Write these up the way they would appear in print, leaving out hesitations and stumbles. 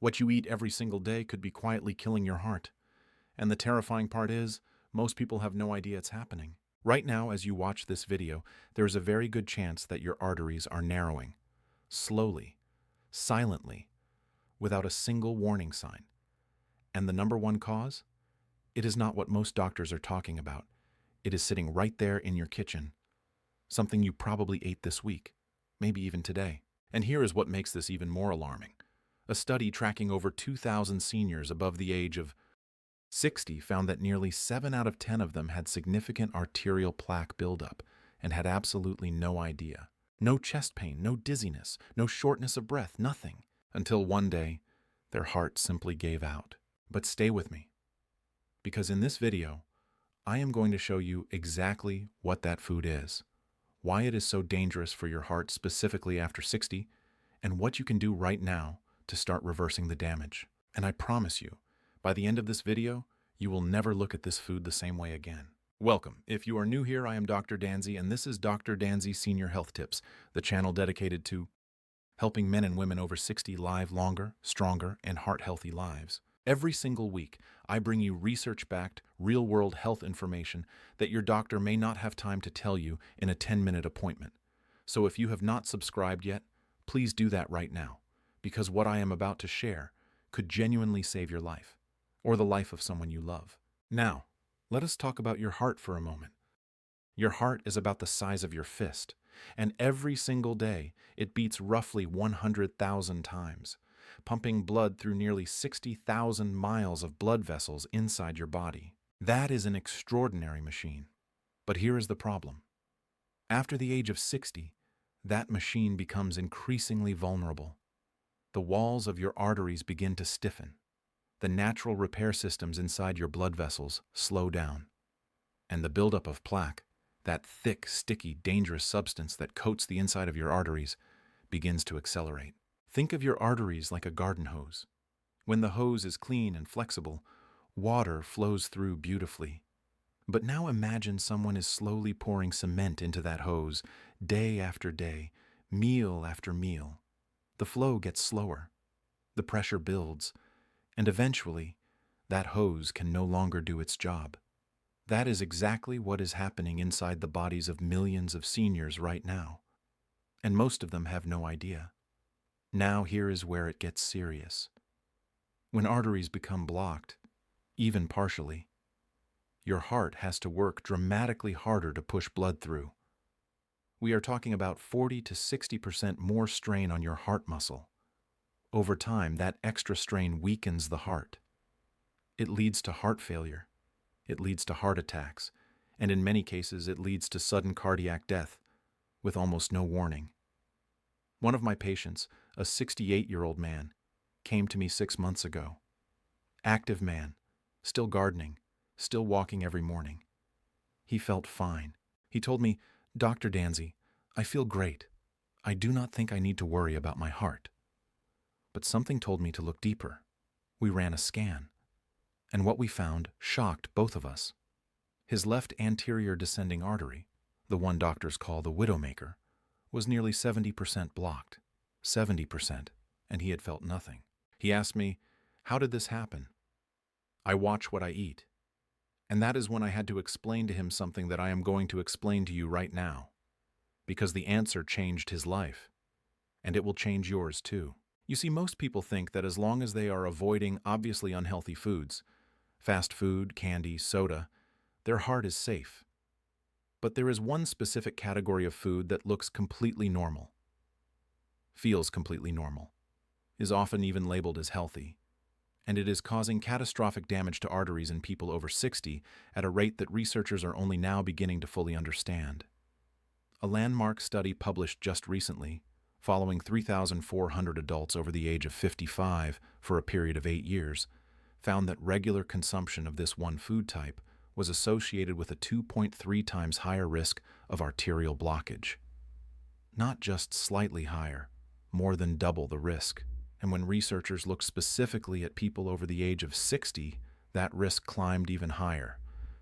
What you eat every single day could be quietly killing your heart. And the terrifying part is, most people have no idea it's happening. Right now, as you watch this video, there is a very good chance that your arteries are narrowing. Slowly, silently, without a single warning sign. And the number one cause? It is not what most doctors are talking about. It is sitting right there in your kitchen. Something you probably ate this week, maybe even today. And here is what makes this even more alarming. A study tracking over 2,000 seniors above the age of 60 found that nearly 7 out of 10 of them had significant arterial plaque buildup and had absolutely no idea. No chest pain, no dizziness, no shortness of breath, nothing. Until one day, their heart simply gave out. But stay with me, because in this video, I am going to show you exactly what that food is, why it is so dangerous for your heart specifically after 60, and what you can do right now to start reversing the damage. And I promise you, by the end of this video, you will never look at this food the same way again. Welcome. If you are new here, I am Dr. Danzy, and this is Dr. Danzy Senior Health Tips, the channel dedicated to helping men and women over 60 live longer, stronger, and heart-healthy lives. Every single week, I bring you research-backed, real-world health information that your doctor may not have time to tell you in a 10-minute appointment. So if you have not subscribed yet, please do that right now, because what I am about to share could genuinely save your life, or the life of someone you love. Now, let us talk about your heart for a moment. Your heart is about the size of your fist, and every single day, it beats roughly 100,000 times, pumping blood through nearly 60,000 miles of blood vessels inside your body. That is an extraordinary machine. But here is the problem. After the age of 60, that machine becomes increasingly vulnerable. The walls of your arteries begin to stiffen. The natural repair systems inside your blood vessels slow down. And the buildup of plaque, that thick, sticky, dangerous substance that coats the inside of your arteries, begins to accelerate. Think of your arteries like a garden hose. When the hose is clean and flexible, water flows through beautifully. But now imagine someone is slowly pouring cement into that hose, day after day, meal after meal. The flow gets slower, the pressure builds, and eventually, that hose can no longer do its job. That is exactly what is happening inside the bodies of millions of seniors right now. And most of them have no idea. Now here is where it gets serious. When arteries become blocked, even partially, your heart has to work dramatically harder to push blood through. We are talking about 40 to 60% more strain on your heart muscle. Over time, that extra strain weakens the heart. It leads to heart failure. It leads to heart attacks, and in many cases, it leads to sudden cardiac death with almost no warning. One of my patients, a 68-year-old man, came to me 6 months ago. Active man, still gardening, still walking every morning. He felt fine. He told me, "Dr. Danzy, I feel great. I do not think I need to worry about my heart." But something told me to look deeper. We ran a scan, and what we found shocked both of us. His left anterior descending artery, the one doctors call the widowmaker, was nearly 70% blocked. 70%, and he had felt nothing. He asked me, "How did this happen?" I watch what I eat. And that is when I had to explain to him something that I am going to explain to you right now. Because the answer changed his life. And it will change yours too. You see, most people think that as long as they are avoiding obviously unhealthy foods, fast food, candy, soda, their heart is safe. But there is one specific category of food that looks completely normal, feels completely normal, is often even labeled as healthy, and it is causing catastrophic damage to arteries in people over 60 at a rate that researchers are only now beginning to fully understand. A landmark study published just recently, following 3,400 adults over the age of 55 for a period of 8 years, found that regular consumption of this one food type was associated with a 2.3 times higher risk of arterial blockage. Not just slightly higher, more than double the risk. And when researchers looked specifically at people over the age of 60, that risk climbed even higher.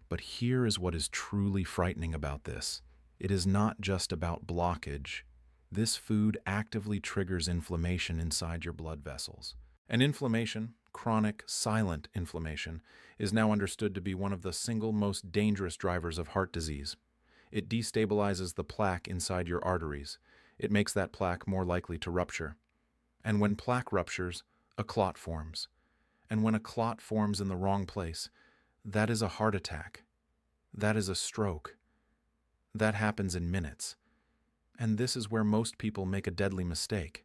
But here is what is truly frightening about this. It is not just about blockage. This food actively triggers inflammation inside your blood vessels. And inflammation, chronic, silent inflammation, is now understood to be one of the single most dangerous drivers of heart disease. It destabilizes the plaque inside your arteries. It makes that plaque more likely to rupture. And when plaque ruptures, a clot forms. And when a clot forms in the wrong place, that is a heart attack. That is a stroke. That happens in minutes. And this is where most people make a deadly mistake.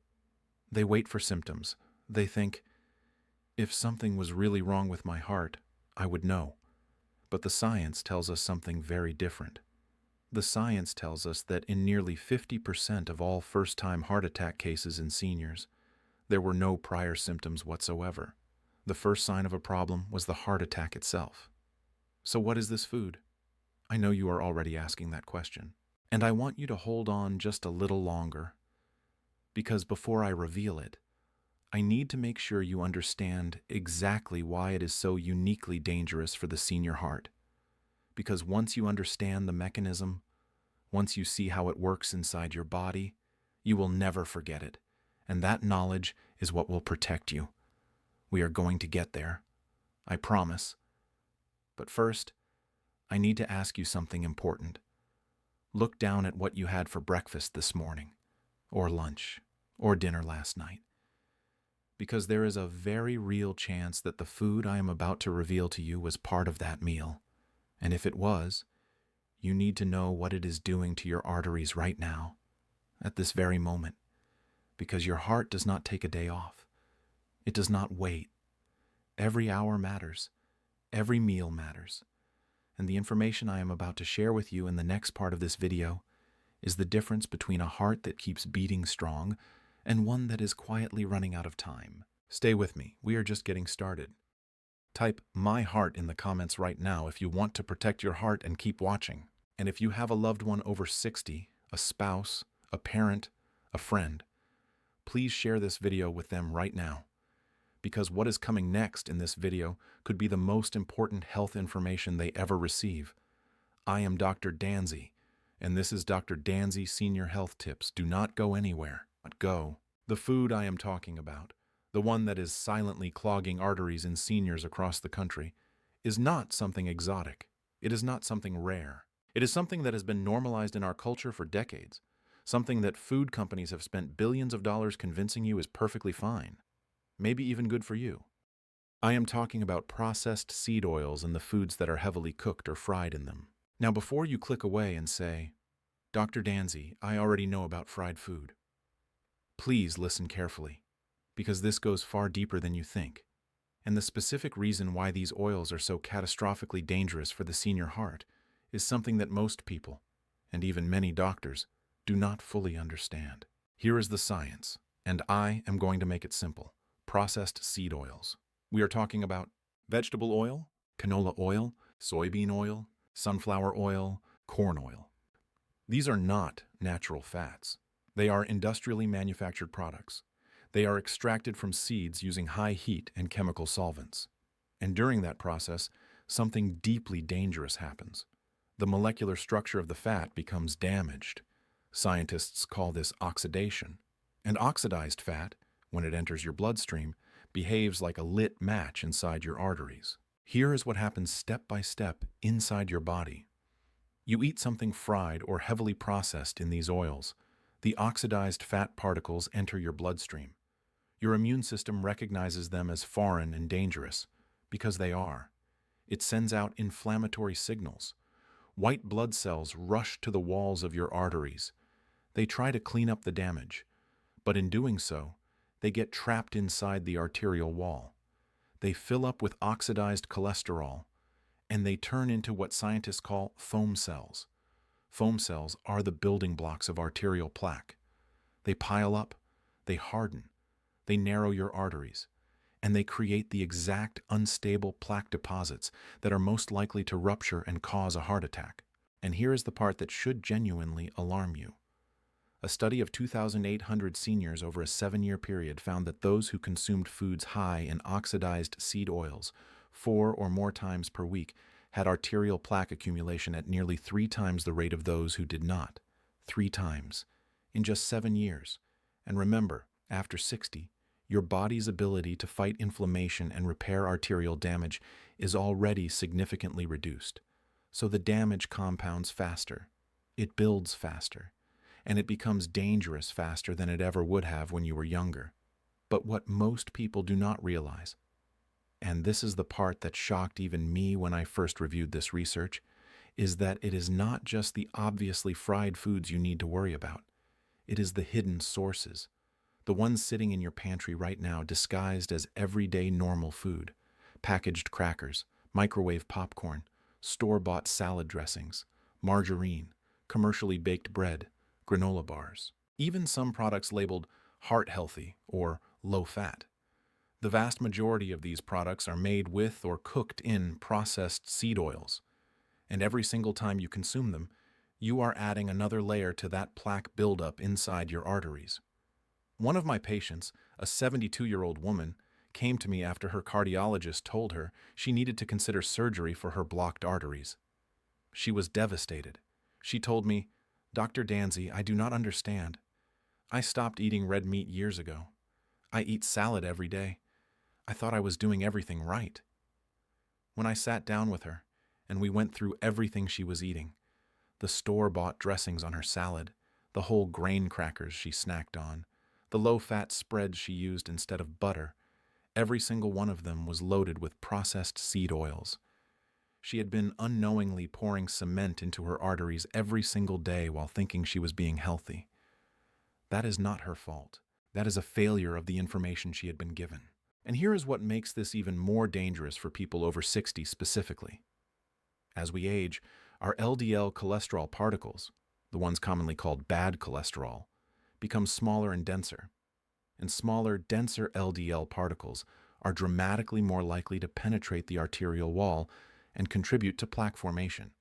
They wait for symptoms. They think, if something was really wrong with my heart, I would know. But the science tells us something very different. The science tells us that in nearly 50% of all first-time heart attack cases in seniors, there were no prior symptoms whatsoever. The first sign of a problem was the heart attack itself. So what is this food? I know you are already asking that question. And I want you to hold on just a little longer, because before I reveal it, I need to make sure you understand exactly why it is so uniquely dangerous for the senior heart. Because once you understand the mechanism, once you see how it works inside your body, you will never forget it. And that knowledge is what will protect you. We are going to get there. I promise. But first, I need to ask you something important. Look down at what you had for breakfast this morning, or lunch, or dinner last night. Because there is a very real chance that the food I am about to reveal to you was part of that meal. And if it was, you need to know what it is doing to your arteries right now, at this very moment. Because your heart does not take a day off. It does not wait. Every hour matters. Every meal matters. And the information I am about to share with you in the next part of this video is the difference between a heart that keeps beating strong and one that is quietly running out of time. Stay with me. We are just getting started. Type "my heart" in the comments right now if you want to protect your heart and keep watching. And if you have a loved one over 60, a spouse, a parent, a friend, please share this video with them right now. Because what is coming next in this video could be the most important health information they ever receive. I am Dr. Danzy, and this is Dr. Danzy Senior Health Tips. Do not go anywhere, but go. The food I am talking about, the one that is silently clogging arteries in seniors across the country, is not something exotic. It is not something rare. It is something that has been normalized in our culture for decades, something that food companies have spent billions of dollars convincing you is perfectly fine. Maybe even good for you. I am talking about processed seed oils and the foods that are heavily cooked or fried in them. Now, before you click away and say, Dr. Danzy, I already know about fried food, please listen carefully, because this goes far deeper than you think. And the specific reason why these oils are so catastrophically dangerous for the senior heart is something that most people, and even many doctors, do not fully understand. Here is the science, and I am going to make it simple. Processed seed oils. We are talking about vegetable oil, canola oil, soybean oil, sunflower oil, corn oil. These are not natural fats. They are industrially manufactured products. They are extracted from seeds using high heat and chemical solvents. And during that process, something deeply dangerous happens. The molecular structure of the fat becomes damaged. Scientists call this oxidation. And oxidized fat, when it enters your bloodstream, behaves like a lit match inside your arteries. Here is what happens step by step inside your body. You eat something fried or heavily processed in these oils. The oxidized fat particles enter your bloodstream. Your immune system recognizes them as foreign and dangerous, because they are. It sends out inflammatory signals. White blood cells rush to the walls of your arteries. They try to clean up the damage, but in doing so, they get trapped inside the arterial wall. They fill up with oxidized cholesterol, and they turn into what scientists call foam cells. Foam cells are the building blocks of arterial plaque. They pile up, they harden, they narrow your arteries, and they create the exact unstable plaque deposits that are most likely to rupture and cause a heart attack. And here is the part that should genuinely alarm you. A study of 2,800 seniors over a 7-year period found that those who consumed foods high in oxidized seed oils 4 or more times per week had arterial plaque accumulation at nearly 3 times the rate of those who did not. 3 times. In just 7 years. And remember, after 60, Your body's ability to fight inflammation and repair arterial damage is already significantly reduced. So the damage compounds faster, it builds faster, and it becomes dangerous faster than it ever would have when you were younger. But what most people do not realize, and this is the part that shocked even me when I first reviewed this research, is that it is not just the obviously fried foods you need to worry about. It is the hidden sources, the ones sitting in your pantry right now disguised as everyday normal food: packaged crackers, microwave popcorn, store-bought salad dressings, margarine, commercially baked bread, granola bars. Even some products labeled heart healthy or low fat. The vast majority of these products are made with or cooked in processed seed oils, and every single time you consume them, you are adding another layer to that plaque buildup inside your arteries. One of my patients, a 72-year-old woman, came to me after her cardiologist told her she needed to consider surgery for her blocked arteries. She was devastated. She told me, "Dr. Danzy, I do not understand. I stopped eating red meat years ago. I eat salad every day. I thought I was doing everything right." When I sat down with her, and we went through everything she was eating, the store-bought dressings on her salad, the whole grain crackers she snacked on, the low-fat spreads she used instead of butter, every single one of them was loaded with processed seed oils. She had been unknowingly pouring cement into her arteries every single day while thinking she was being healthy. That is not her fault. That is a failure of the information she had been given. And here is what makes this even more dangerous for people over 60 specifically. As we age, our LDL cholesterol particles, the ones commonly called bad cholesterol, become smaller and denser. And smaller, denser LDL particles are dramatically more likely to penetrate the arterial wall and contribute to plaque formation.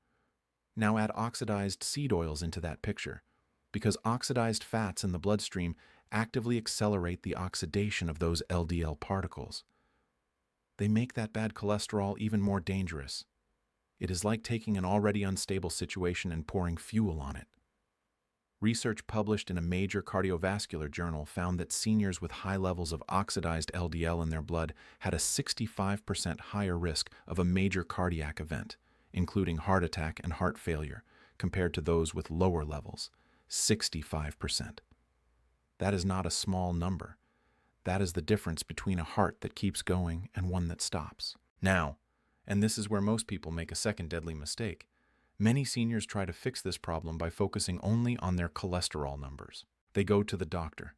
Now add oxidized seed oils into that picture, because oxidized fats in the bloodstream actively accelerate the oxidation of those LDL particles. They make that bad cholesterol even more dangerous. It is like taking an already unstable situation and pouring fuel on it. Research published in a major cardiovascular journal found that seniors with high levels of oxidized LDL in their blood had a 65% higher risk of a major cardiac event, including heart attack and heart failure, compared to those with lower levels, 65%. That is not a small number. That is the difference between a heart that keeps going and one that stops. Now, and this is where most people make a second deadly mistake, many seniors try to fix this problem by focusing only on their cholesterol numbers. They go to the doctor.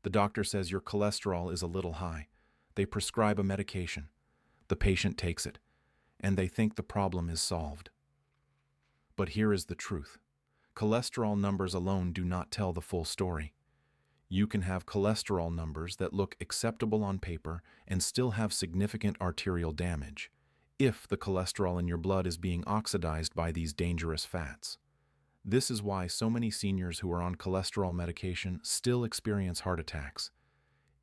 The doctor says your cholesterol is a little high. They prescribe a medication. The patient takes it, and they think the problem is solved. But here is the truth. Cholesterol numbers alone do not tell the full story. You can have cholesterol numbers that look acceptable on paper and still have significant arterial damage, if the cholesterol in your blood is being oxidized by these dangerous fats. This is why so many seniors who are on cholesterol medication still experience heart attacks.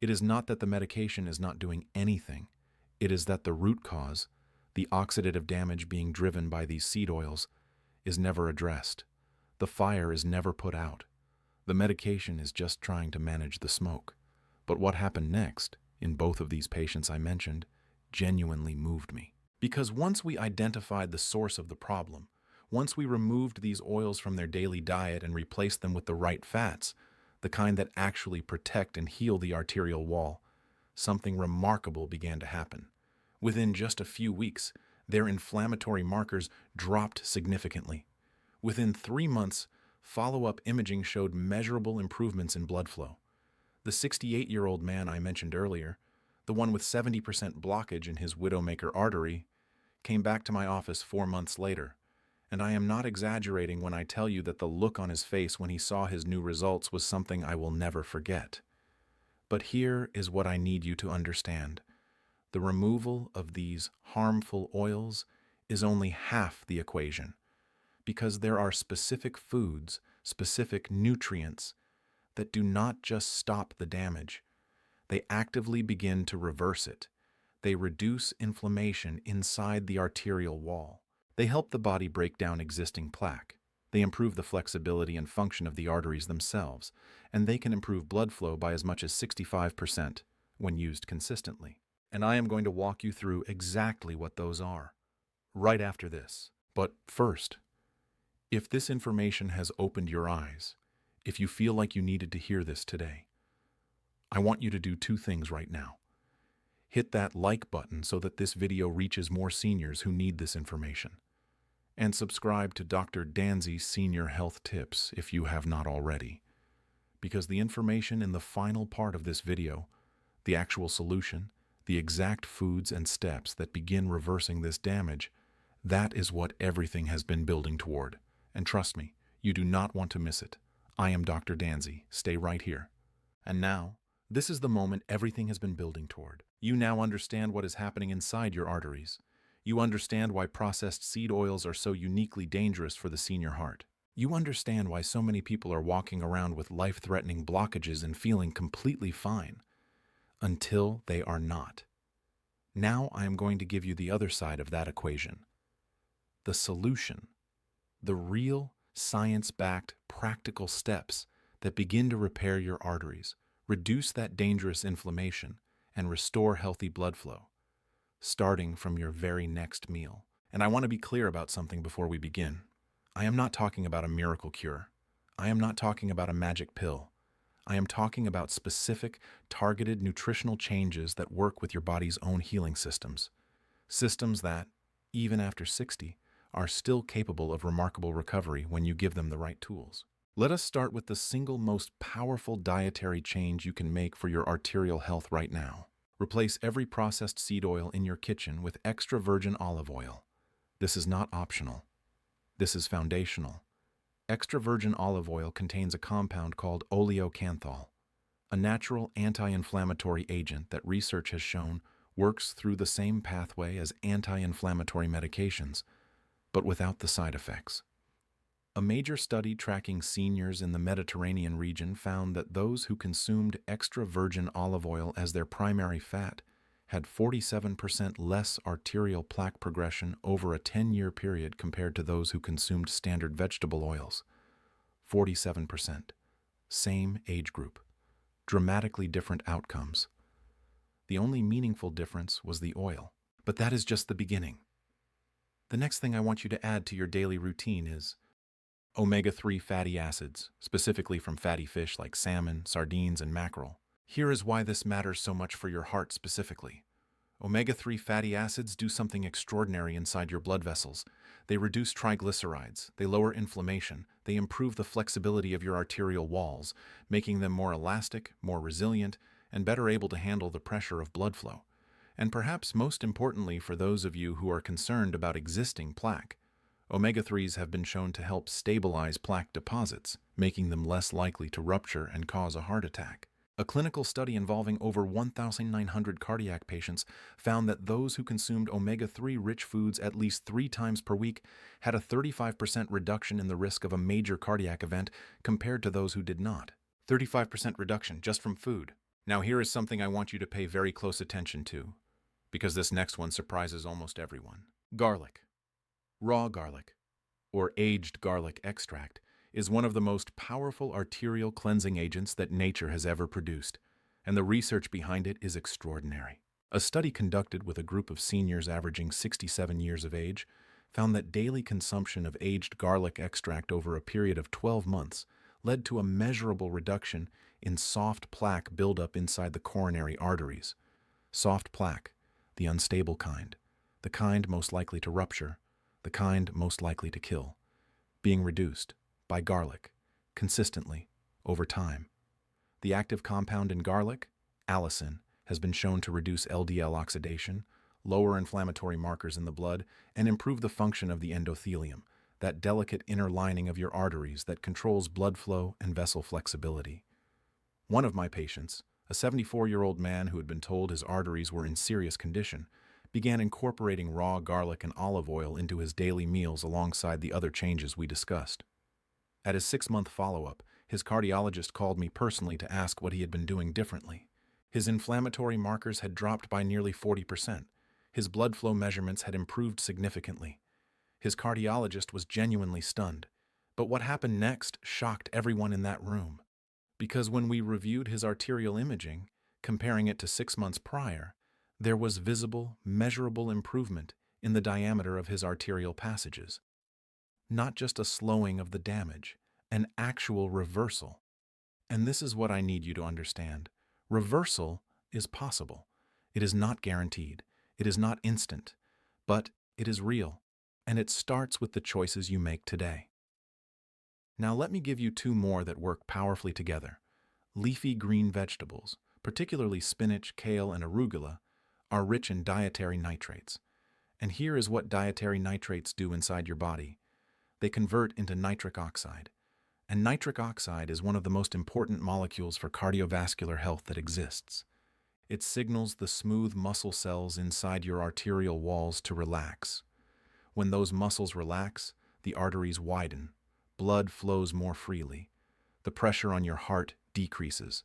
It is not that the medication is not doing anything. It is that the root cause, the oxidative damage being driven by these seed oils, is never addressed. The fire is never put out. The medication is just trying to manage the smoke. But what happened next, in both of these patients I mentioned, genuinely moved me. Because once we identified the source of the problem, once we removed these oils from their daily diet and replaced them with the right fats, the kind that actually protect and heal the arterial wall, something remarkable began to happen. Within just a few weeks, their inflammatory markers dropped significantly. Within 3 months, follow-up imaging showed measurable improvements in blood flow. The 68-year-old man I mentioned earlier, the one with 70% blockage in his widowmaker artery, came back to my office 4 months later, and I am not exaggerating when I tell you that the look on his face when he saw his new results was something I will never forget. But here is what I need you to understand. The removal of these harmful oils is only half the equation, because there are specific foods, specific nutrients, that do not just stop the damage. They actively begin to reverse it. They reduce inflammation inside the arterial wall. They help the body break down existing plaque. They improve the flexibility and function of the arteries themselves, and they can improve blood flow by as much as 65%, when used consistently. And I am going to walk you through exactly what those are, right after this. But first, if this information has opened your eyes, if you feel like you needed to hear this today, I want you to do two things right now. Hit that like button so that this video reaches more seniors who need this information. And subscribe to Dr. Danzy Senior Health Tips if you have not already. Because the information in the final part of this video, the actual solution, the exact foods and steps that begin reversing this damage, that is what everything has been building toward. And trust me, you do not want to miss it. I am Dr. Danzy. Stay right here. And now, this is the moment everything has been building toward. You now understand what is happening inside your arteries. You understand why processed seed oils are so uniquely dangerous for the senior heart. You understand why so many people are walking around with life-threatening blockages and feeling completely fine, until they are not. Now I am going to give you the other side of that equation. The solution. The real, science-backed, practical steps that begin to repair your arteries, reduce that dangerous inflammation, and restore healthy blood flow, starting from your very next meal. And I want to be clear about something before we begin. I am not talking about a miracle cure. I am not talking about a magic pill. I am talking about specific, targeted nutritional changes that work with your body's own healing systems. Systems that, even after 60, are still capable of remarkable recovery when you give them the right tools. Let us start with the single most powerful dietary change you can make for your arterial health right now. Replace every processed seed oil in your kitchen with extra virgin olive oil. This is not optional. This is foundational. Extra virgin olive oil contains a compound called oleocanthal, a natural anti-inflammatory agent that research has shown works through the same pathway as anti-inflammatory medications, but without the side effects. A major study tracking seniors in the Mediterranean region found that those who consumed extra virgin olive oil as their primary fat had 47% less arterial plaque progression over a 10-year period compared to those who consumed standard vegetable oils. 47%. Same age group. Dramatically different outcomes. The only meaningful difference was the oil. But that is just the beginning. The next thing I want you to add to your daily routine is omega-3 fatty acids, specifically from fatty fish like salmon, sardines, and mackerel. Here is why this matters so much for your heart specifically. Omega-3 fatty acids do something extraordinary inside your blood vessels. They reduce triglycerides, they lower inflammation, they improve the flexibility of your arterial walls, making them more elastic, more resilient, and better able to handle the pressure of blood flow. And perhaps most importantly for those of you who are concerned about existing plaque, omega-3s have been shown to help stabilize plaque deposits, making them less likely to rupture and cause a heart attack. A clinical study involving over 1,900 cardiac patients found that those who consumed omega-3 rich foods at least 3 times per week had a 35% reduction in the risk of a major cardiac event compared to those who did not. 35% reduction just from food. Now here is something I want you to pay very close attention to, because this next one surprises almost everyone. Garlic. Raw garlic, or aged garlic extract, is one of the most powerful arterial cleansing agents that nature has ever produced, and the research behind it is extraordinary. A study conducted with a group of seniors averaging 67 years of age found that daily consumption of aged garlic extract over a period of 12 months led to a measurable reduction in soft plaque buildup inside the coronary arteries. Soft plaque, the unstable kind, the kind most likely to rupture, the kind most likely to kill, being reduced by garlic, consistently, over time. The active compound in garlic, allicin, has been shown to reduce LDL oxidation, lower inflammatory markers in the blood, and improve the function of the endothelium, that delicate inner lining of your arteries that controls blood flow and vessel flexibility. One of my patients, a 74-year-old man who had been told his arteries were in serious condition, began incorporating raw garlic and olive oil into his daily meals alongside the other changes we discussed. At his 6-month follow-up, his cardiologist called me personally to ask what he had been doing differently. His inflammatory markers had dropped by nearly 40%. His blood flow measurements had improved significantly. His cardiologist was genuinely stunned. But what happened next shocked everyone in that room. Because when we reviewed his arterial imaging, Comparing it to 6 months prior, there was visible, measurable improvement in the diameter of his arterial passages. Not just a slowing of the damage, an actual reversal. And this is what I need you to understand. Reversal is possible. It is not guaranteed. It is not instant. But it is real. And it starts with the choices you make today. Now let me give you two more that work powerfully together. Leafy green vegetables, particularly spinach, kale, and arugula, are rich in dietary nitrates. And here is what dietary nitrates do inside your body. They convert into nitric oxide. And nitric oxide is one of the most important molecules for cardiovascular health that exists. It signals the smooth muscle cells inside your arterial walls to relax. When those muscles relax, the arteries widen. Blood flows more freely. The pressure on your heart decreases,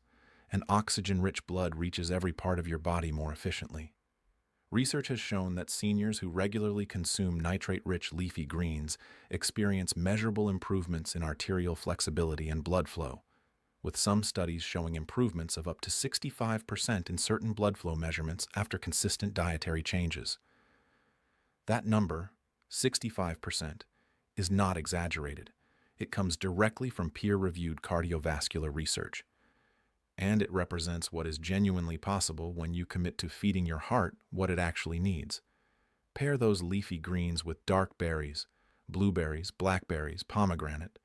and oxygen-rich blood reaches every part of your body more efficiently. Research has shown that seniors who regularly consume nitrate-rich leafy greens experience measurable improvements in arterial flexibility and blood flow, with some studies showing improvements of up to 65% in certain blood flow measurements after consistent dietary changes. That number, 65%, is not exaggerated. It comes directly from peer-reviewed cardiovascular research. And it represents what is genuinely possible when you commit to feeding your heart what it actually needs. Pair those leafy greens with dark berries, blueberries, blackberries, pomegranate,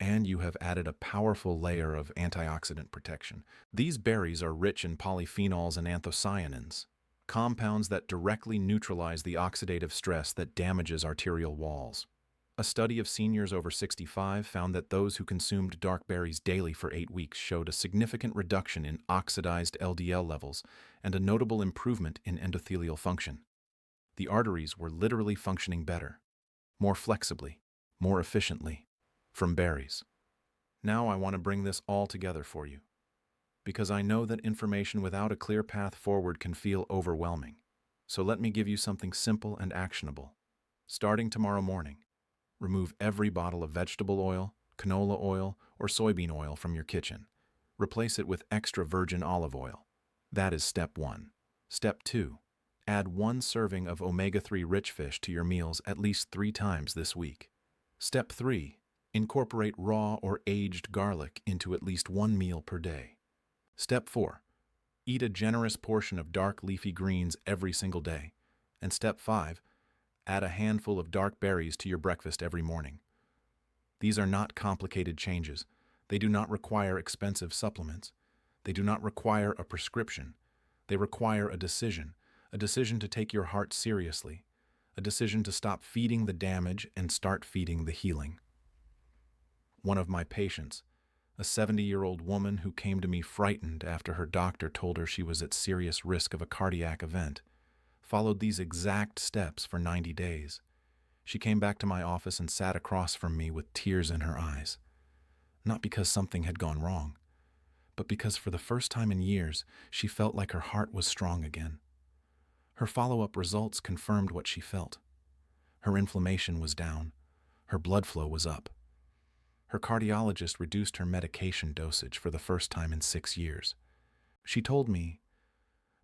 and you have added a powerful layer of antioxidant protection. These berries are rich in polyphenols and anthocyanins, compounds that directly neutralize the oxidative stress that damages arterial walls. A study of seniors over 65 found that those who consumed dark berries daily for 8 weeks showed a significant reduction in oxidized LDL levels and a notable improvement in endothelial function. The arteries were literally functioning better, more flexibly, more efficiently, from berries. Now I want to bring this all together for you, because I know that information without a clear path forward can feel overwhelming. So let me give you something simple and actionable. Starting tomorrow morning, remove every bottle of vegetable oil, canola oil, or soybean oil from your kitchen. Replace it with extra virgin olive oil. That is step 1. Step 2. Add 1 serving of omega-3 rich fish to your meals at least 3 times this week. Step 3. Incorporate raw or aged garlic into at least 1 meal per day. Step 4. Eat a generous portion of dark leafy greens every single day. And step 5. Add a handful of dark berries to your breakfast every morning. These are not complicated changes. They do not require expensive supplements. They do not require a prescription. They require a decision to take your heart seriously, a decision to stop feeding the damage and start feeding the healing. One of my patients, a 70-year-old woman who came to me frightened after her doctor told her she was at serious risk of a cardiac event, followed these exact steps for 90 days. She came back to my office and sat across from me with tears in her eyes. Not because something had gone wrong, but because for the first time in years, she felt like her heart was strong again. Her follow-up results confirmed what she felt. Her inflammation was down. Her blood flow was up. Her cardiologist reduced her medication dosage for the first time in 6 years. She told me,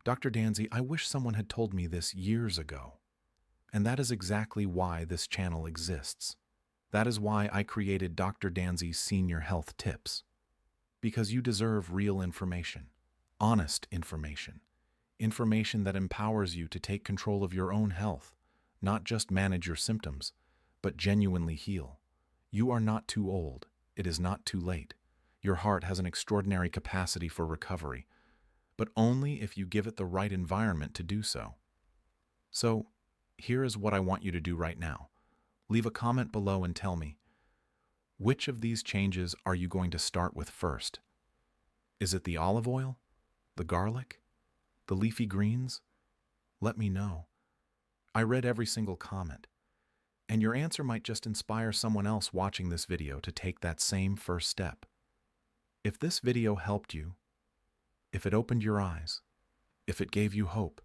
"Dr. Danzy, I wish someone had told me this years ago." And that is exactly why this channel exists. That is why I created Dr. Danzy Senior Health Tips. Because you deserve real information, honest information, information that empowers you to take control of your own health, not just manage your symptoms, but genuinely heal. You are not too old. It is not too late. Your heart has an extraordinary capacity for recovery, but only if you give it the right environment to do so. So, here is what I want you to do right now. Leave a comment below and tell me, which of these changes are you going to start with first? Is it the olive oil? The garlic? The leafy greens? Let me know. I read every single comment, and your answer might just inspire someone else watching this video to take that same first step. If this video helped you, if it opened your eyes, if it gave you hope,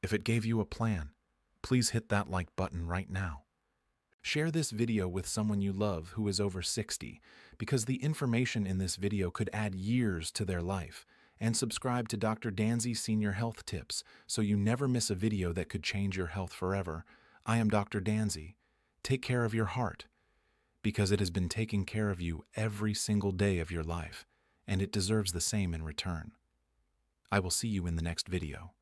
if it gave you a plan, please hit that like button right now. Share this video with someone you love who is over 60, because the information in this video could add years to their life, and subscribe to Dr. Danzy Senior Health Tips so you never miss a video that could change your health forever. I am Dr. Danzy. Take care of your heart, because it has been taking care of you every single day of your life, and it deserves the same in return. I will see you in the next video.